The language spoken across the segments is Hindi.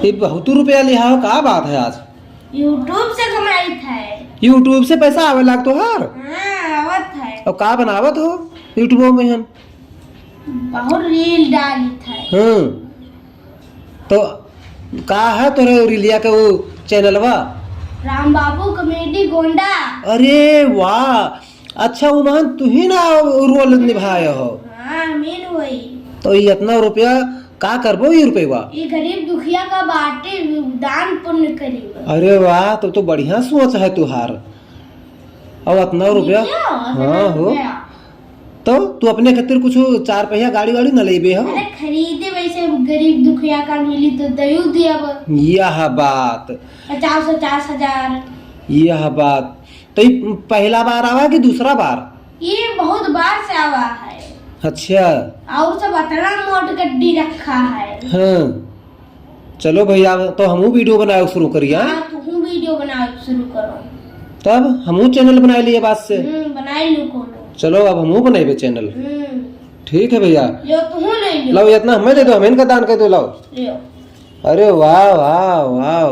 ये बहुत रुपया लिया हो, का बात है आज? यूट्यूब से कमाई था। यूट्यूब से पैसा आवे लाग तो हार? हाँ, आवत है। और का बनावत हो यूट्यूब में हम? बहुत रील डाली था। तो का है तोरे रिलिया के वो चैनलवा? राम बाबू कॉमेडी गोंडा। अरे वाह, अच्छा उमान तू ही ना रोल निभाए हो? हाँ, मीन वही। तो ये इतना रुपया का करबो ये रुपया? ये गरीब दुखिया का बाटे, दान पुण्य करी। अरे वाह, तो बढ़िया सोच है तुहार। और इतना रुपया? हाँ हो। तो तू अपने खातिर कुछ 4 पहिया गाड़ी वाड़ी न लेबे हो? अरे खरीदे वैसे गरीब दुखिया का मिली तो दयू दिया। यह बात 50-50 हजार। यह बात तो ये पहला बार आवा कि दूसरा बार? ये बहुत बार से आवा है। अच्छा। और सब इतना मोट गड्डी रखा है। हाँ, चलो भैया, तो हमू वीडियो बनाए शुरू करिए। हाँ, तू वीडियो बनाओ शुरू करो। तब हमू चैनल बनाए लिए बात से। बनाए लो कोनो। चलो अब हमू बनाए चैनल। ठीक है भैया। लो तू ले लो। लो इतना हमें दे दो, हमें इनका दान कर दो। लाओ। लो। अरे वाह वाह वाह।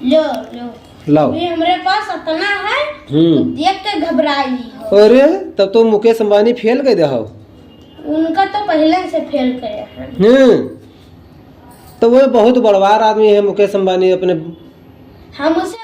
लो लो। लाओ। ये हमारे पास इतना है, तो देख के घबराई हो। अरे तब तो मुकेश अंबानी फेल कर दे हो। उनका तो पहले से फेल करे हैं। तो वो बहुत बड़वार आदमी है मुकेश अंबानी। अपने हम उसे